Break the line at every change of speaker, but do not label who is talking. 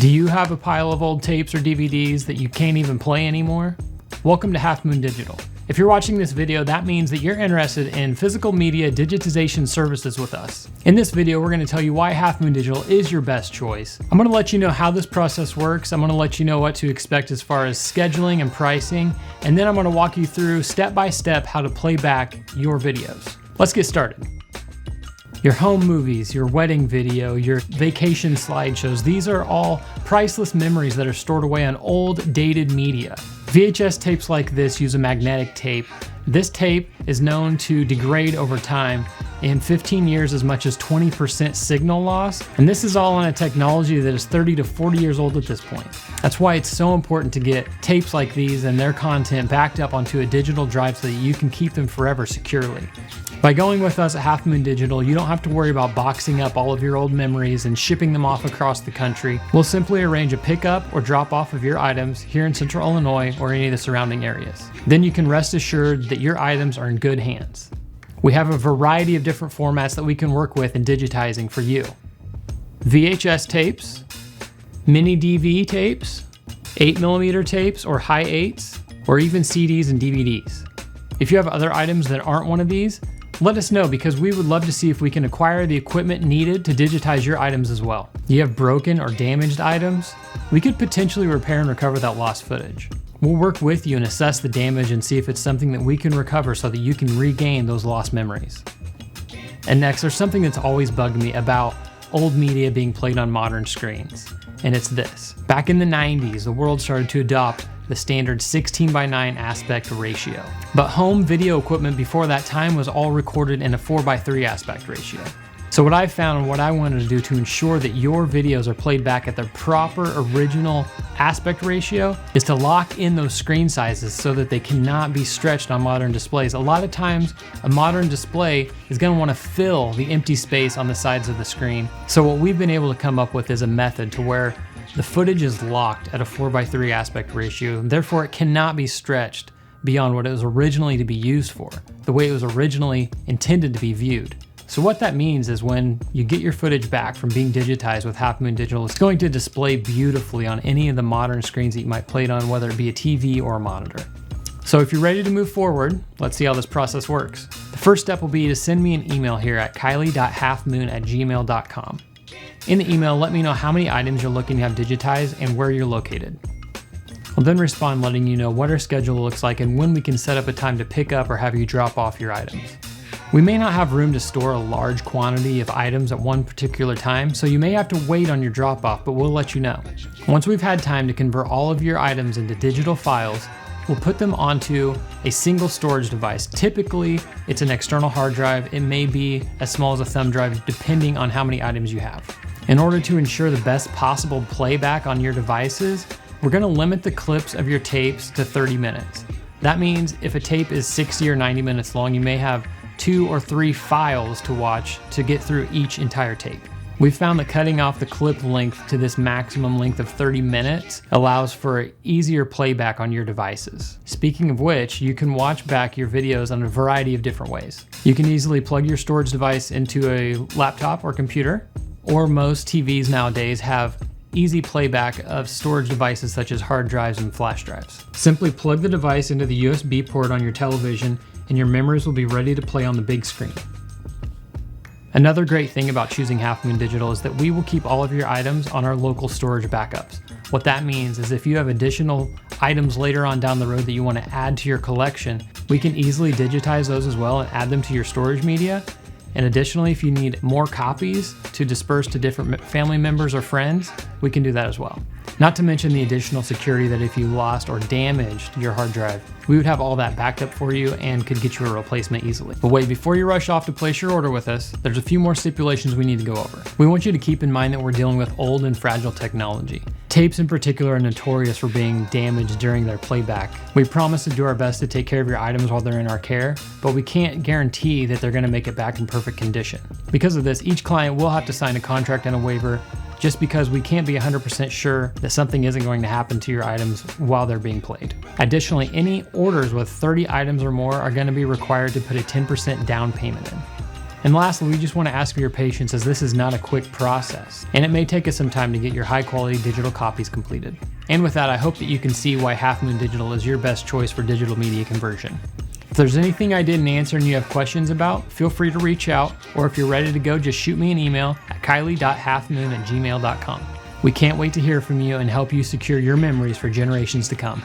Do you have a pile of old tapes or DVDs that you can't even play anymore? Welcome to Half Moon Digital. If you're watching this video, that means that you're interested in physical media digitization services with us. In this video, we're going to tell you why Half Moon Digital is your best choice. I'm going to let you know how this process works. I'm going to let you know what to expect as far as scheduling and pricing, and then I'm going to walk you through step by step how to play back your videos. Let's get started. Your home movies, your wedding video, your vacation slideshows, these are all priceless memories that are stored away on old, dated media. VHS tapes like this use a magnetic tape. This tape is known to degrade over time. In 15 years, as much as 20% signal loss. And this is all on a technology that is 30 to 40 years old at this point. That's why it's so important to get tapes like these and their content backed up onto a digital drive so that you can keep them forever securely. By going with us at Half Moon Digital, you don't have to worry about boxing up all of your old memories and shipping them off across the country. We'll simply arrange a pickup or drop off of your items here in Central Illinois or any of the surrounding areas. Then you can rest assured that your items are in good hands. We have a variety of different formats that we can work with in digitizing for you. VHS tapes, mini DV tapes, 8mm tapes or high 8s, or even CDs and DVDs. If you have other items that aren't one of these, let us know because we would love to see if we can acquire the equipment needed to digitize your items as well. You have broken or damaged items? We could potentially repair and recover that lost footage. We'll work with you and assess the damage and see if it's something that we can recover so that you can regain those lost memories. And next, there's something that's always bugged me about old media being played on modern screens, and it's this. Back in the 90s, the world started to adopt the standard 16:9 aspect ratio. But home video equipment before that time was all recorded in a 4:3 aspect ratio. So what I found and what I wanted to do to ensure that your videos are played back at their proper original aspect ratio is to lock in those screen sizes so that they cannot be stretched on modern displays. A lot of times a modern display is going to want to fill the empty space on the sides of the screen. So what we've been able to come up with is a method to where the footage is locked at a 4:3 aspect ratio, and therefore it cannot be stretched beyond what it was originally to be used for, the way it was originally intended to be viewed. So what that means is when you get your footage back from being digitized with Half Moon Digital, it's going to display beautifully on any of the modern screens that you might play it on, whether it be a TV or a monitor. So if you're ready to move forward, let's see how this process works. The first step will be to send me an email here at kylie.halfmoon@gmail.com. In the email, let me know how many items you're looking to have digitized and where you're located. I'll then respond letting you know what our schedule looks like and when we can set up a time to pick up or have you drop off your items. We may not have room to store a large quantity of items at one particular time, so you may have to wait on your drop-off, but we'll let you know. Once we've had time to convert all of your items into digital files, we'll put them onto a single storage device. Typically, it's an external hard drive. It may be as small as a thumb drive, depending on how many items you have. In order to ensure the best possible playback on your devices, we're going to limit the clips of your tapes to 30 minutes. That means if a tape is 60 or 90 minutes long, you may have 2 or 3 files to watch to get through each entire tape. We've found that cutting off the clip length to this maximum length of 30 minutes allows for easier playback on your devices. Speaking of which, you can watch back your videos on a variety of different ways. You can easily plug your storage device into a laptop or computer, or most TVs nowadays have easy playback of storage devices such as hard drives and flash drives. Simply plug the device into the USB port on your television and your memories will be ready to play on the big screen. Another great thing about choosing Half Moon Digital is that we will keep all of your items on our local storage backups. What that means is if you have additional items later on down the road that you want to add to your collection, we can easily digitize those as well and add them to your storage media. And additionally, if you need more copies to disperse to different family members or friends, we can do that as well. Not to mention the additional security that if you lost or damaged your hard drive, we would have all that backed up for you and could get you a replacement easily. But wait, before you rush off to place your order with us, there's a few more stipulations we need to go over. We want you to keep in mind that we're dealing with old and fragile technology. Tapes in particular are notorious for being damaged during their playback. We promise to do our best to take care of your items while they're in our care, but we can't guarantee that they're going to make it back in perfect condition. Because of this, each client will have to sign a contract and a waiver just because we can't be 100% sure that something isn't going to happen to your items while they're being played. Additionally, any orders with 30 items or more are going to be required to put a 10% down payment in. And lastly, we just want to ask for your patience as this is not a quick process, and it may take us some time to get your high quality digital copies completed. And with that, I hope that you can see why Half Moon Digital is your best choice for digital media conversion. If there's anything I didn't answer and you have questions about, feel free to reach out, or if you're ready to go, just shoot me an email at kylie.halfmoon@gmail.com. We can't wait to hear from you and help you secure your memories for generations to come.